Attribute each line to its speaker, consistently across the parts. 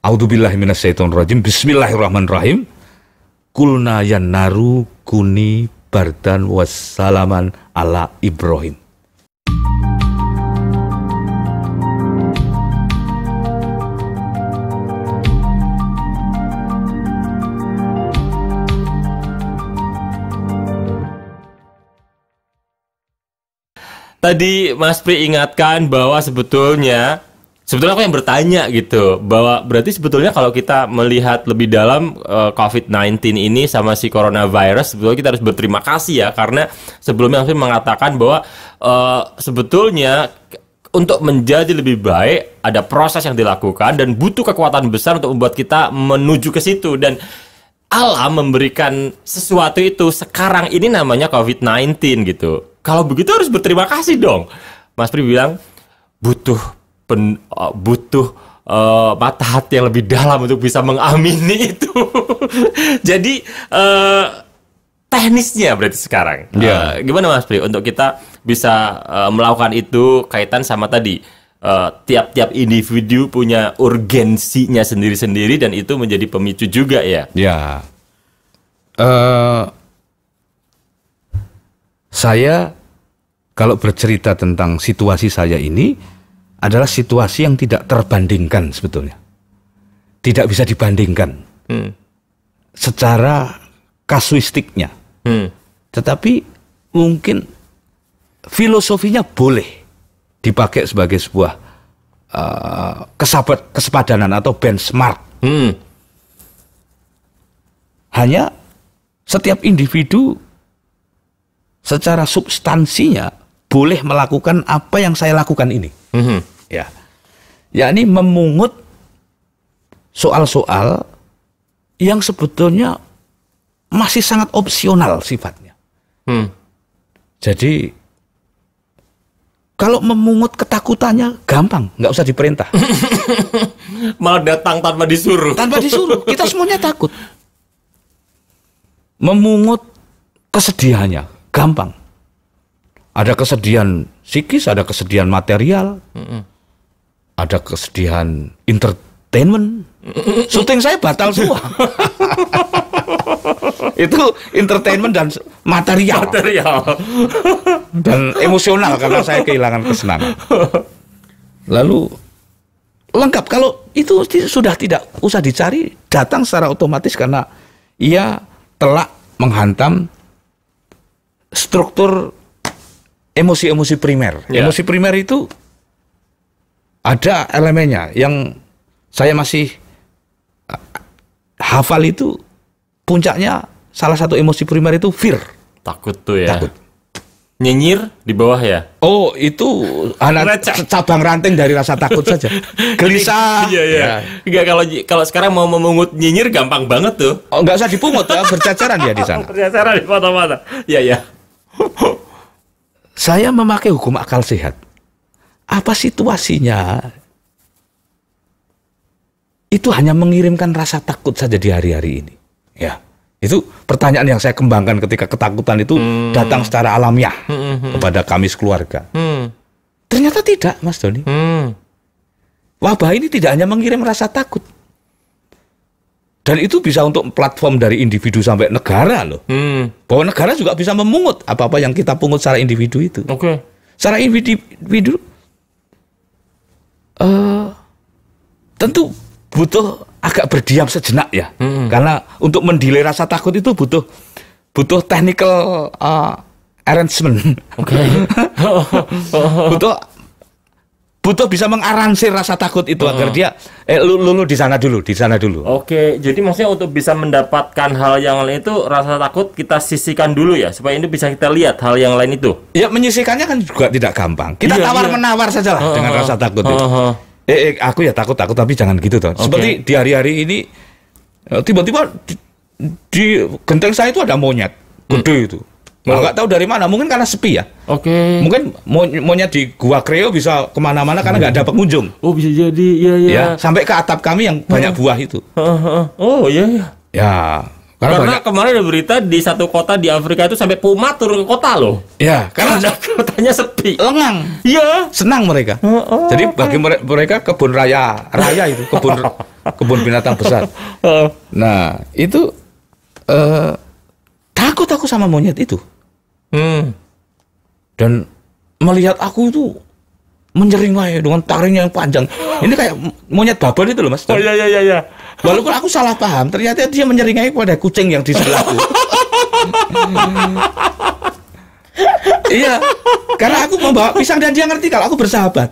Speaker 1: A'udzubillahi minasyaitonirrajim. Bismillahirrahmanirrahim. Kulna yan naru kuni bardan wassalaman ala Ibrahim.
Speaker 2: Tadi Mas Pri ingatkan bahwa sebetulnya aku yang bertanya gitu, bahwa berarti sebetulnya kalau kita melihat lebih dalam COVID-19 ini sama si coronavirus, sebetulnya kita harus berterima kasih ya, karena sebelumnya Mas Pri mengatakan bahwa sebetulnya untuk menjadi lebih baik ada proses yang dilakukan dan butuh kekuatan besar untuk membuat kita menuju ke situ, dan Allah memberikan sesuatu itu sekarang ini namanya COVID-19 gitu. Kalau begitu harus berterima kasih dong. Mas Pri bilang butuh mata hati yang lebih dalam untuk bisa mengamini itu. Jadi teknisnya berarti sekarang gimana Mas Pri untuk kita bisa melakukan itu kaitan sama tadi tiap-tiap individu punya urgensinya sendiri-sendiri dan itu menjadi pemicu juga ya.
Speaker 1: Ya. Saya kalau bercerita tentang situasi saya ini adalah situasi yang tidak terbandingkan sebetulnya. Tidak bisa dibandingkan secara kasuistiknya. Tetapi mungkin filosofinya boleh dipakai sebagai sebuah kesepadanan atau benchmark. Hanya setiap individu secara substansinya boleh melakukan apa yang saya lakukan ini. Ya, yakni memungut soal-soal yang sebetulnya masih sangat opsional sifatnya. Jadi kalau memungut ketakutannya gampang, nggak usah diperintah.
Speaker 2: Malah datang tanpa disuruh.
Speaker 1: Tanpa disuruh, kita semuanya takut. Memungut kesedihannya gampang. Ada kesedihan psikis, ada kesedihan material, ada kesedihan entertainment. Syuting saya batal semua. Itu entertainment dan material. Dan emosional karena saya kehilangan kesenangan. Lalu lengkap, kalau itu sudah tidak usah dicari, datang secara otomatis karena ia telah menghantam struktur emosi-emosi primer. Emosi primer itu ada elemennya yang saya masih hafal itu, puncaknya salah satu emosi primer itu fear.
Speaker 2: Takut tuh ya.
Speaker 1: Takut.
Speaker 2: Nyinyir di bawah ya.
Speaker 1: Oh, itu hanya cabang ranting dari rasa takut saja. Gelisah.
Speaker 2: Iya. Enggak, kalau sekarang mau memungut nyinyir gampang banget tuh.
Speaker 1: Oh, enggak usah dipungut ya, bercacaran dia di sana.
Speaker 2: Bercacaran di mata-mata. Iya.
Speaker 1: Saya memakai hukum akal sehat. Apa situasinya? Itu hanya mengirimkan rasa takut saja di hari-hari ini. Ya, itu pertanyaan yang saya kembangkan ketika ketakutan itu datang secara alamiah kepada kami sekeluarga. Ternyata tidak, Mas Doni. Wabah ini tidak hanya mengirim rasa takut. Dan itu bisa untuk platform dari individu sampai negara loh. Bahwa negara juga bisa memungut apa-apa yang kita pungut secara individu itu. Secara individu tentu butuh agak berdiam sejenak ya. Karena untuk mendelay rasa takut itu butuh technical arrangement. Butuh bisa mengaransir rasa takut itu agar dia lu di sana dulu.
Speaker 2: Oke, jadi maksudnya untuk bisa mendapatkan hal yang lain itu rasa takut kita sisihkan dulu ya, supaya ini bisa kita lihat hal yang lain itu.
Speaker 1: Ya, menyisihkannya kan juga tidak gampang. Kita tawar-menawar sajalah dengan rasa takut itu. Aku ya takut tapi jangan gitu toh. Seperti di hari-hari ini tiba-tiba di genteng saya itu ada monyet gede itu. Nggak tahu dari mana, mungkin karena sepi ya. Mungkin monyet di Gua Kreo bisa kemana-mana karena nggak ada pengunjung.
Speaker 2: Oh, bisa jadi, ya.
Speaker 1: Sampai ke atap kami yang banyak buah itu.
Speaker 2: Oh, iya.
Speaker 1: Ya,
Speaker 2: karena kemarin ada berita di satu kota di Afrika itu sampai puma turun ke kota loh.
Speaker 1: Ya, karena
Speaker 2: kotanya sepi.
Speaker 1: Lengang.
Speaker 2: Iya.
Speaker 1: Senang mereka. Jadi bagi mereka kebun raya itu, kebun binatang besar. Nah, itu takut aku sama monyet itu. Dan melihat aku itu menyeringai dengan taringnya yang panjang. Ini kayak monyet babon itu loh, Mas.
Speaker 2: Oh iya.
Speaker 1: Walaupun aku salah paham, ternyata dia menyeringai pada kucing yang di sebelahku. Iya, karena aku membawa pisang dan dia ngerti kalau aku bersahabat.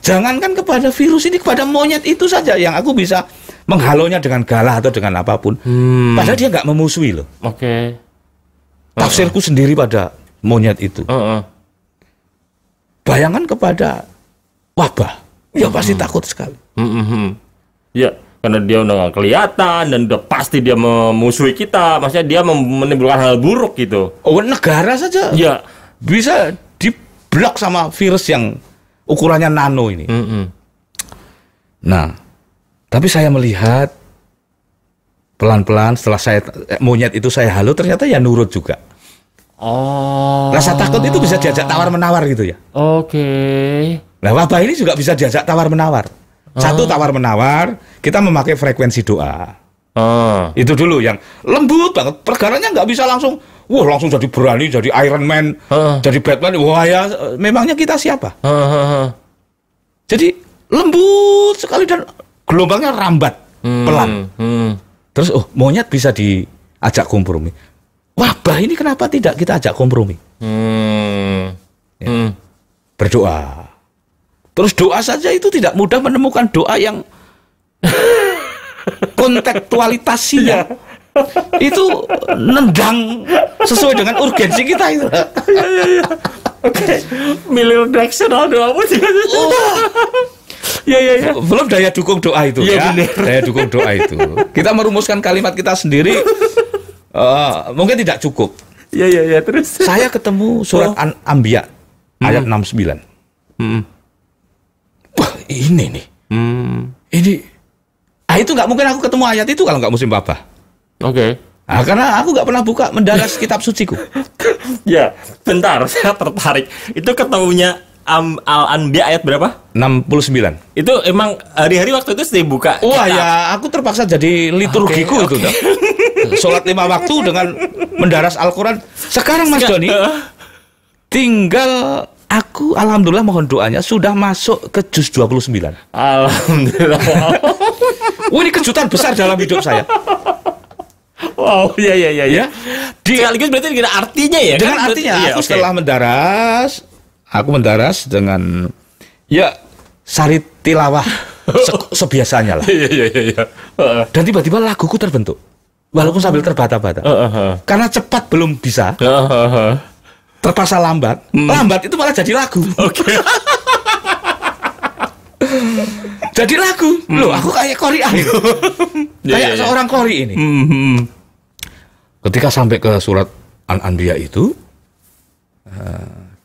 Speaker 1: Jangankan kepada virus ini, kepada monyet itu saja yang aku bisa menghalonya dengan galah atau dengan apapun. Padahal dia nggak memusuhi loh.
Speaker 2: Oke.
Speaker 1: Tafsirku sendiri pada monyet itu. Bayangan kepada wabah, ya pasti takut sekali.
Speaker 2: Ya, karena dia udah nggak kelihatan dan udah pasti dia memusuhi kita. Maksudnya dia menimbulkan hal buruk gitu.
Speaker 1: Oh, negara saja
Speaker 2: Ya.
Speaker 1: bisa diblok sama virus yang ukurannya nano ini. Nah, tapi saya melihat pelan-pelan setelah monyet itu saya halo, ternyata ya nurut juga.
Speaker 2: Oh.
Speaker 1: Rasa takut itu bisa diajak tawar-menawar gitu ya.
Speaker 2: Oke.
Speaker 1: Nah, wabah ini juga bisa diajak tawar-menawar. Satu, tawar-menawar, kita memakai frekuensi doa. Itu dulu yang lembut banget. Perkaranya nggak bisa langsung, langsung jadi berani, jadi Iron Man, jadi Batman. Wah ya, memangnya kita siapa? Jadi lembut sekali dan gelombangnya rambat, pelan. Terus, monyet bisa diajak kompromi. Wabah ini kenapa tidak kita ajak kompromi? Ya. Berdoa. Terus doa saja itu tidak mudah menemukan doa yang kontekstualitasnya itu nendang sesuai dengan urgensi kita itu.
Speaker 2: Oke. Miliredaksional doa pun juga. Ya.
Speaker 1: Belum daya dukung doa itu ya. Daya dukung doa itu. Kita merumuskan kalimat kita sendiri mungkin tidak cukup.
Speaker 2: Ya, terus.
Speaker 1: Saya ketemu surat Anbiya ayat 69. Wah, ini nih. Ini. Itu nggak mungkin aku ketemu ayat itu kalau nggak musim wabah.
Speaker 2: Oke.
Speaker 1: Nah, karena aku nggak pernah buka mendaras kitab suciku.
Speaker 2: Ya, bentar, saya tertarik. Itu ketemunya Al-Anbiya ayat berapa?
Speaker 1: 69.
Speaker 2: Itu emang hari-hari waktu itu saya buka.
Speaker 1: Wah ya, aku terpaksa jadi liturgiku itu. Sholat 5 waktu dengan mendaras Al-Quran. Sekarang Mas Doni, tinggal aku, alhamdulillah mohon doanya, sudah masuk ke juz 29.
Speaker 2: Alhamdulillah.
Speaker 1: Ini kejutan besar dalam hidup saya.
Speaker 2: Wow, ya. Sekaligus berarti dengan artinya ya?
Speaker 1: Dengan
Speaker 2: kan?
Speaker 1: artinya,
Speaker 2: Iya,
Speaker 1: aku setelah mendaras dengan sari tilawah sebiasanya lah.
Speaker 2: Iya.
Speaker 1: Dan tiba-tiba laguku terbentuk. Walaupun sambil terbata-bata. Karena cepat belum bisa. Terpaksa lambat. Lambat itu malah jadi lagu.
Speaker 2: Oke.
Speaker 1: Jadi lagu. Loh, aku kayak Qori'ah itu. Kayak seorang Qori ini. Ketika sampai ke surat Al-Anbiya itu,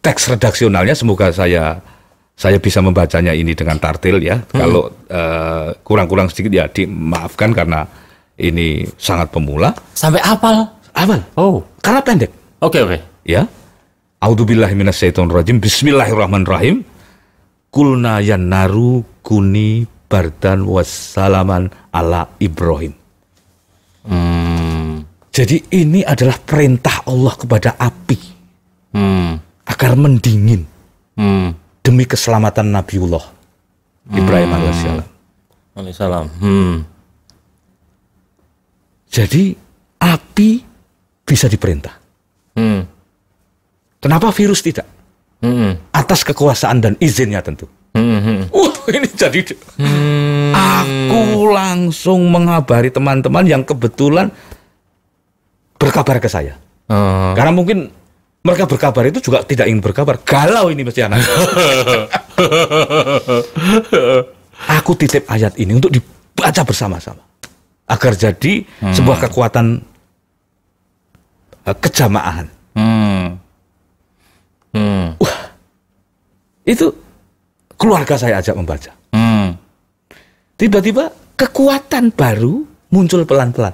Speaker 1: teks redaksionalnya semoga saya bisa membacanya ini dengan tartil ya. Kalau kurang-kurang sedikit ya dimaafkan karena ini sangat pemula.
Speaker 2: Sampai hafal?
Speaker 1: Hafal.
Speaker 2: Oh,
Speaker 1: Karena pendek.
Speaker 2: Oke.
Speaker 1: Ya. A'udzubillahi minasyaitonirrajim. Bismillahirrahmanirrahim. Kulna yan naru kuni bardan wassalaman ala Ibrahim. Jadi ini adalah perintah Allah kepada api agar mendingin demi keselamatan Nabiullah Ibrahim alaihissalam. Jadi api bisa diperintah. Kenapa virus tidak? Atas kekuasaan dan izinnya tentu. Ini jadi aku langsung mengabari teman-teman yang kebetulan berkabar ke saya. Karena mungkin mereka berkabar itu juga tidak ingin berkabar. Galau ini mesti anak. Aku titip ayat ini untuk dibaca bersama-sama agar jadi sebuah kekuatan kejamaahan. Wah, itu keluarga saya ajak membaca. Tiba-tiba kekuatan baru muncul pelan-pelan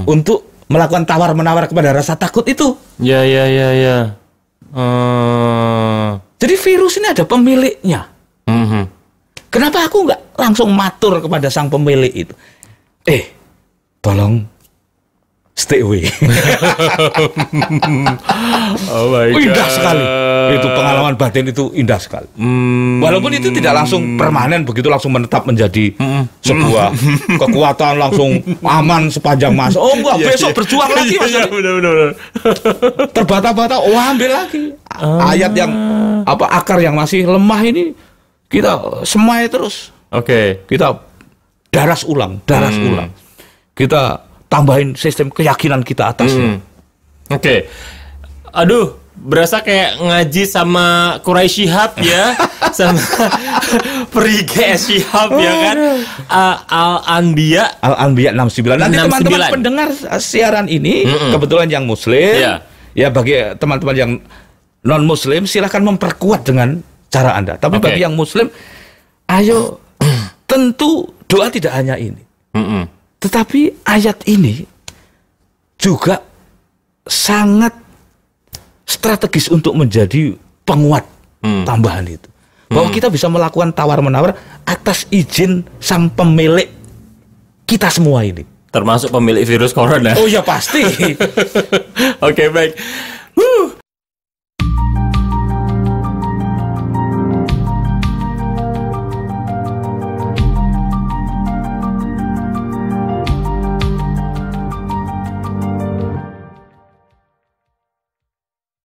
Speaker 1: untuk melakukan tawar-menawar kepada rasa takut itu.
Speaker 2: Ya.
Speaker 1: Jadi virus ini ada pemiliknya. Kenapa aku nggak langsung matur kepada sang pemilik itu? Tolong stay away.
Speaker 2: Oh my God.
Speaker 1: Indah sekali. Itu pengalaman batin itu indah sekali. Walaupun itu tidak langsung permanen begitu langsung menetap menjadi sebuah kekuatan langsung aman sepanjang masa. Oh enggak, besok berjuang lagi Mas.
Speaker 2: Iya, benar.
Speaker 1: Terbata-bata, ambil lagi. Ayat yang akar yang masih lemah ini kita semai terus.
Speaker 2: Oke.
Speaker 1: Kita daras ulang. Kita tambahin sistem keyakinan kita atasnya.
Speaker 2: Oke. Aduh, berasa kayak ngaji sama Quraisy Shihab ya, sama Perige Shihab ya kan. Al-Anbiya
Speaker 1: 69. Nanti
Speaker 2: 69.
Speaker 1: teman-teman pendengar siaran ini kebetulan yang muslim, ya bagi teman-teman yang non muslim silahkan memperkuat dengan cara Anda. Tapi bagi yang muslim, ayo tentu doa tidak hanya ini. Tetapi ayat ini juga sangat strategis untuk menjadi penguat tambahan itu. Bahwa kita bisa melakukan tawar-menawar atas izin sang pemilik kita semua ini.
Speaker 2: Termasuk pemilik virus corona.
Speaker 1: Oh ya pasti.
Speaker 2: Oke, baik.